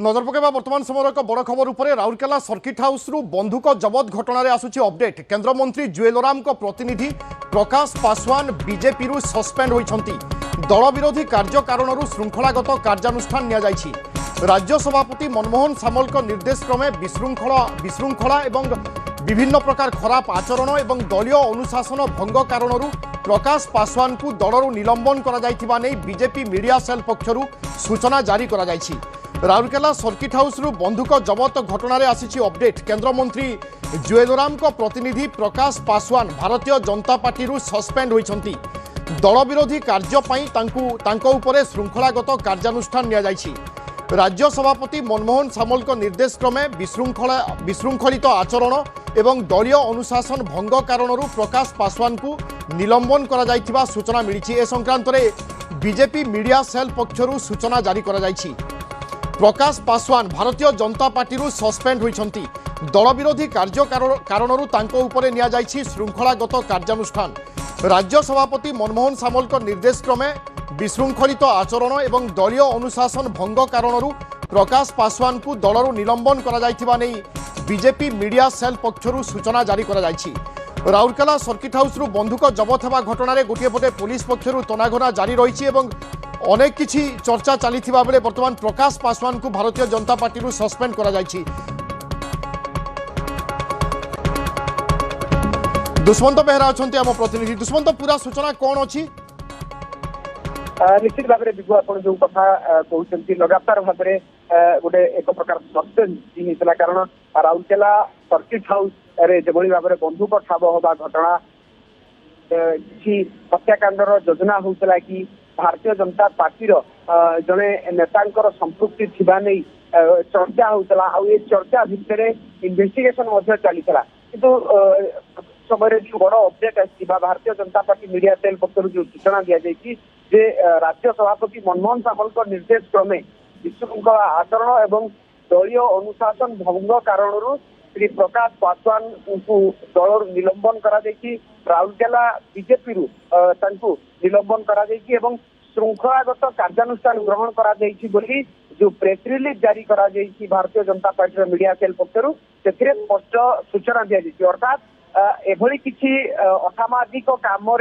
नजर पकेबा वर्तमान समय एक बड़ खबर उपरे राउरकेला सर्किट हाउस रु बंधुक जबत घटना आसुची अपडेट। केंद्रमंत्री जुएल प्रतिनिधि प्रकाश पासवान बीजेपी रु सस्पेंड होइछंती। दल विरोधी कार्य कारणरू श्रृंखलागत कार्यानुष्ठान निया जाइछि। राज्य सभापति मनमोहन सामल निर्देश क्रमे विशृंखला एवं विभिन्न प्रकार खराब आचरण एवं दलीय अनुशासन भंग कारणरू प्रकाश पासवान को दलरू निलंबन करा जाइथिबा नै बीजेपी मीडिया सेल पक्षरु सूचना जारी करा जाइछि। राउरकेला सर्किट हाउस रु बंधुक जबत घटना आसी अपडेट। केंद्रमंत्री जुएल प्रतिनिधि प्रकाश पासवान भारतीय जनता पार्टी रु सस्पेंड होइछंती। दल विरोधी कार्य श्रृंखलागत कार्यानुष्ठान निया जाइछि। राज्य सभापति मनमोहन सामल निर्देश क्रमे विशृंखलित आचरण एवं दलीय अनुशासन भंग कारणरू प्रकाश पासवान को निलंबन करा जाइथिबा सूचना मिली। ए संक्रांत बीजेपी मीडिया सेल पक्षरु सूचना जारी करा जाइछि। प्रकाश पासवान भारतीय जनता पार्टी रु सस्पेंड होइछंती। दल विरोधी कार्य कारणरू तांको उपरे निया जाइछि श्रृंखलागत कार्यानुष्ठान। राज्य सभापति मनमोहन सामल निर्देश क्रमे विशृंखलित आचरण एवं दलीय अनुशासन भंग कारणरू प्रकाश पासवान को दलरू निलंबन करा जाइथिबा नै बीजेपी मीडिया सेल पक्षरु सूचना जारी करा जाइछि। राउरकेला सर्किट हाउस रु बंधुक जबत हेबा घटना रे गोटे पटे पुलिस पक्षरु तनाघना जारी रहिछि एवं अनेक किछि चर्चा चलीथिबा बेले वर्तमान प्रकाश पासवान को भारतीय जनता पार्टी रु सस्पेंड करा जाइछि। दुष्मंत बेहरा अछंती हम प्रतिनिधि। दुष्मंत पूरा सूचना कोन अछि? निश्चित भाव में विभु आप जो कथा कहते लगातार भाव में गोटे एक प्रकार सस्पेंस होता कारण राउरकेला सर्किट हाउस जो भाव में बंधुक ठाब हवा घटना किसी हत्याकांड योजना होता कि भारतीय जनता पार्टी जड़े नेता संपृक्ति थिबा नहीं चर्चा होता चर्चा भितर इन्वेस्टिगेशन चली किंतु समय जो बड़ अपडेट आसी Bharatiya Janata party media cell पक्ष जो सूचना दी जाए जे राज्य सभापति मनमोहन सामल निर्देश क्रमे विशृंखला आचरण एवं दलीय अनुशासन भंग कारणरू श्री प्रकाश पासवान को दल निलंबन करा राउरकेला बीजेपी रु निलंबन करा एवं श्रृंखलागत कार्यानुष्ठान ग्रहण करा बोली जो प्रेस रिलीज जारी करा Bharatiya Janata party media cell पक्षरु से स्पष्ट सूचना दी जाए। अर्थात एभली किसी असामाजिक काम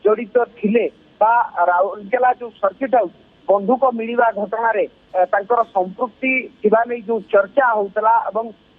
जड़ित थिले राउरकेला जो सर्किट हाउस बंधुक मिलवा घटना संपृक्ति थिबा नै जो चर्चा होता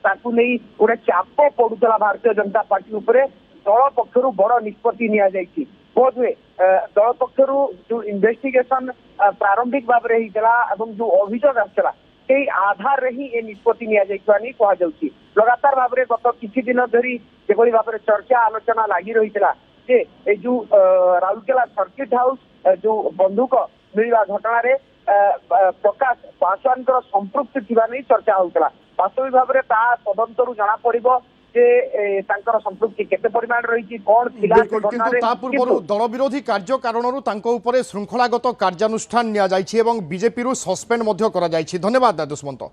गोटे चाप पड़ूला भारतीय जनता पार्टी उपरे दल पक्षरु बड़ निष्पत्ति निया जाइछि। बोध हुए दल पक्षरु जो इन्वेस्टिगेशन प्रारंभिक भाव में होता जो अभियोग आसला से आधार रे ही ए निष्पत्ति निया जाइछा नि कहा जाउछि। लगातार भाव में गत किछि दिन धरी जेभली भाव में चर्चा आलोचना लागि रहितला जे ए जो राउरकेला सर्किट हाउस जो बंधुक मिलवा घटना रे प्रकाश पासवान संपृक्ति थिबा नै चर्चा होता। वास्तविक भाव में तदंतरू जना पड़िबो जे तांकर संपृक्ति केते परिमाण रही कौन थिला पूर्व दल विरोधी कार्य कारणरू तांको उपरे श्रृंखलागत कार्यानुष्ठान निया जाइछि एवं बीजेपी रु सस्पेंड मध्य करा जाइछि। धन्यवाद दुष्मंत।